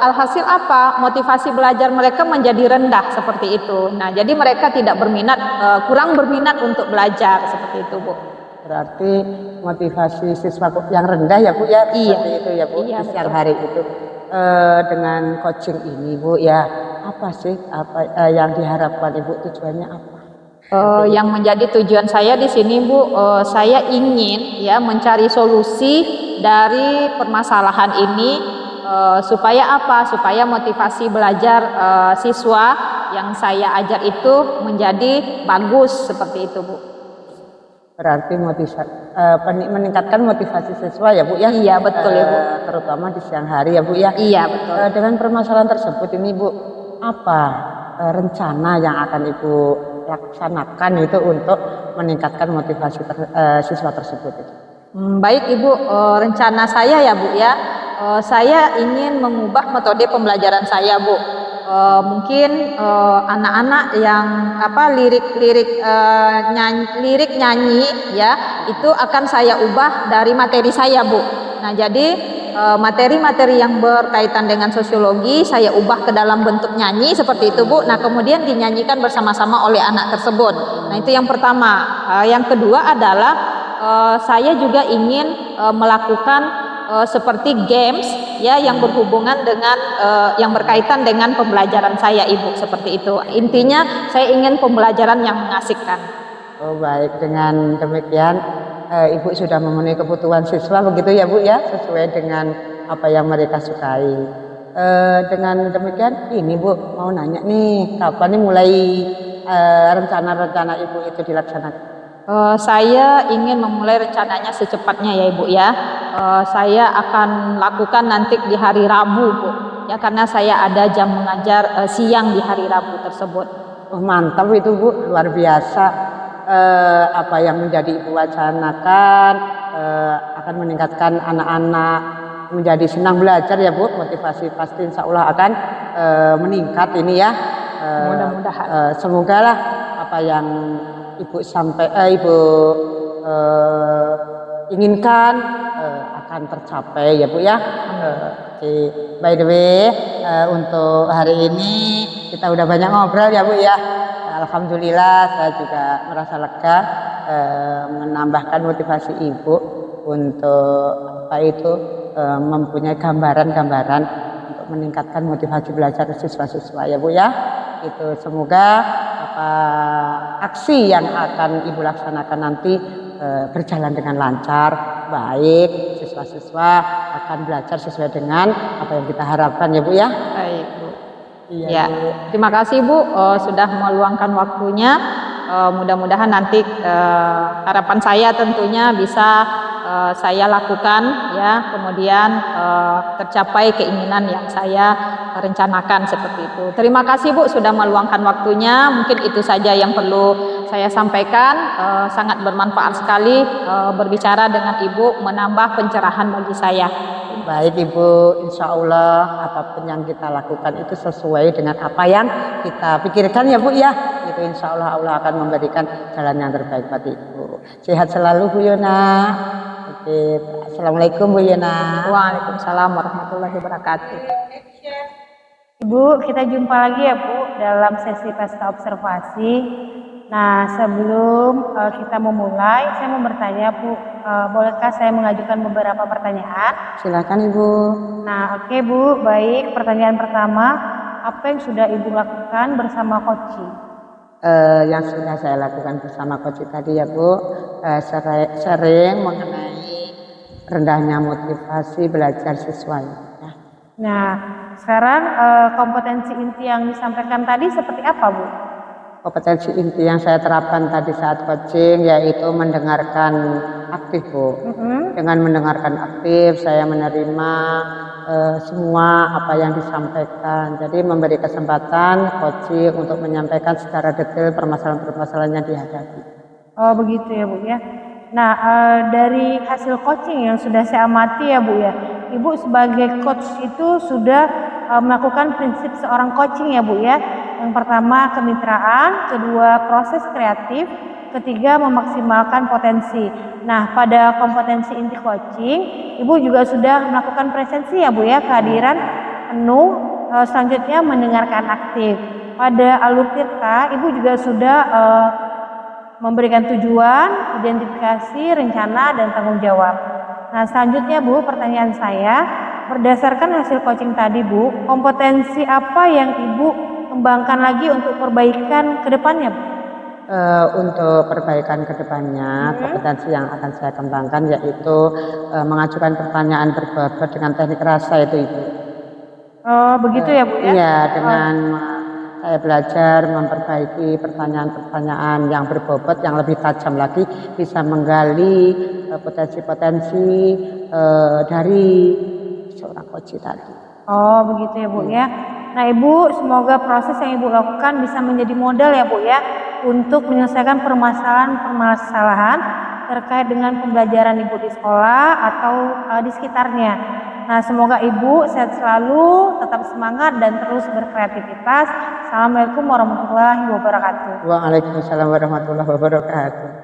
alhasil apa? Motivasi belajar mereka menjadi rendah seperti itu. Nah, jadi mereka tidak berminat, kurang berminat untuk belajar seperti itu, Bu. Berarti motivasi siswa yang rendah ya Bu ya? Iya. Seperti itu ya Bu, Iya, di siang betul. hari itu. Dengan coaching ini Bu ya, apa sih yang diharapkan Ibu, tujuannya apa? Yang menjadi tujuan saya di sini Bu, saya ingin ya mencari solusi dari permasalahan ini supaya apa? Supaya motivasi belajar siswa yang saya ajar itu menjadi bagus seperti itu, Bu. Berarti meningkatkan motivasi siswa ya Bu ya? Iya, betul ya Bu. Terutama di siang hari ya Bu ya? Iya, betul. Dengan permasalahan tersebut ini Bu, apa rencana yang akan Ibu laksanakan itu untuk meningkatkan motivasi siswa tersebut itu? Baik Ibu, rencana saya ya Bu ya, saya ingin mengubah metode pembelajaran saya Bu. Mungkin anak-anak yang lirik nyanyi ya itu akan saya ubah dari materi saya Bu. Nah jadi materi-materi yang berkaitan dengan sosiologi saya ubah ke dalam bentuk nyanyi seperti itu Bu. Nah kemudian dinyanyikan bersama-sama oleh anak tersebut. Nah itu yang pertama. Yang kedua adalah saya juga ingin melakukan seperti games ya yang berhubungan dengan yang berkaitan dengan pembelajaran saya Ibu, seperti itu. Intinya saya ingin pembelajaran yang mengasihkan. Oh baik, dengan demikian Ibu sudah memenuhi kebutuhan siswa begitu ya Bu ya, sesuai dengan apa yang mereka sukai. Dengan demikian ini Bu mau nanya nih, kapan nih mulai rencana-rencana Ibu itu dilaksanakan? Saya ingin memulai rencananya secepatnya ya Ibu ya. Saya akan lakukan nanti di hari Rabu Bu. Ya karena saya ada jam mengajar siang di hari Rabu tersebut. Oh, mantap itu Bu, luar biasa. Apa yang menjadi Ibu wacanakan akan meningkatkan anak-anak menjadi senang belajar ya Bu. Motivasi pasti insya Allah akan meningkat ini ya. Mudah-mudahan. Semoga lah apa yang Ibu inginkan akan tercapai ya Bu ya. By the way, untuk hari ini kita udah banyak ngobrol ya Bu ya. Alhamdulillah saya juga merasa lega menambahkan motivasi Ibu untuk mempunyai gambaran-gambaran untuk meningkatkan motivasi belajar siswa-siswa ya Bu ya. Itu semoga aksi yang akan Ibu laksanakan nanti berjalan dengan lancar, baik, siswa-siswa akan belajar sesuai dengan apa yang kita harapkan ya Bu ya. Baik Bu. Iya, Ya, Bu. terima kasih Bu sudah meluangkan waktunya. Mudah-mudahan nanti harapan saya tentunya bisa saya lakukan ya, kemudian tercapai keinginan yang saya rencanakan seperti itu. Terima kasih Bu sudah meluangkan waktunya. Mungkin itu saja yang perlu saya sampaikan. Sangat bermanfaat sekali berbicara dengan Ibu, menambah pencerahan bagi saya. Baik Ibu, insya Allah apapun yang kita lakukan itu sesuai dengan apa yang kita pikirkan ya Bu ya. Itu insya Allah Allah akan memberikan jalan yang terbaik buat Ibu. Sehat selalu Bu Yona. Oke, Assalamualaikum Bu Yona. Waalaikumsalam warahmatullahi wabarakatuh. Ibu, kita jumpa lagi ya Bu dalam sesi pesta observasi. Nah, sebelum kita memulai, saya mau bertanya Bu, bolehkah saya mengajukan beberapa pertanyaan? Silakan Ibu. Nah, oke Bu, baik. Pertanyaan pertama, apa yang sudah Ibu lakukan bersama coaching? Yang sudah saya lakukan bersama coach tadi ya Bu, sering mengenai rendahnya motivasi belajar siswa ya. Nah, sekarang kompetensi inti yang disampaikan tadi seperti apa Bu? Kompetensi inti yang saya terapkan tadi saat coaching yaitu mendengarkan aktif Bu. Dengan mendengarkan aktif saya menerima semua apa yang disampaikan. Jadi memberi kesempatan coaching untuk menyampaikan secara detail permasalahan-permasalahan yang dihadapi. Oh begitu ya Bu ya. Nah dari hasil coaching yang sudah saya amati ya Bu ya, Ibu sebagai coach itu sudah melakukan prinsip seorang coaching ya Bu ya. Yang pertama kemitraan, kedua proses kreatif, ketiga memaksimalkan potensi. Nah pada kompetensi inti coaching, Ibu juga sudah melakukan presensi ya Bu ya, kehadiran penuh, selanjutnya mendengarkan aktif. Pada alur tirta, Ibu juga sudah memberikan tujuan, identifikasi, rencana, dan tanggung jawab. Nah selanjutnya Bu, pertanyaan saya, berdasarkan hasil coaching tadi Bu, kompetensi apa yang Ibu kembangkan lagi untuk perbaikan ke depannya Bu? Untuk perbaikan ke depannya, kompetensi yang akan saya kembangkan yaitu mengajukan pertanyaan berbobot dengan teknik rasa itu Ibu. Oh, begitu ya Bu ya? Iya, dengan saya belajar memperbaiki pertanyaan-pertanyaan yang berbobot, yang lebih tajam lagi, bisa menggali potensi-potensi dari seorang coach tadi. Oh, begitu ya Bu ya. Nah Ibu, semoga proses yang Ibu lakukan bisa menjadi modal ya Bu ya, untuk menyelesaikan permasalahan-permasalahan terkait dengan pembelajaran Ibu di sekolah atau di sekitarnya. Nah, semoga Ibu sehat selalu, tetap semangat dan terus berkreativitas. Assalamualaikum warahmatullahi wabarakatuh. Waalaikumsalam warahmatullahi wabarakatuh.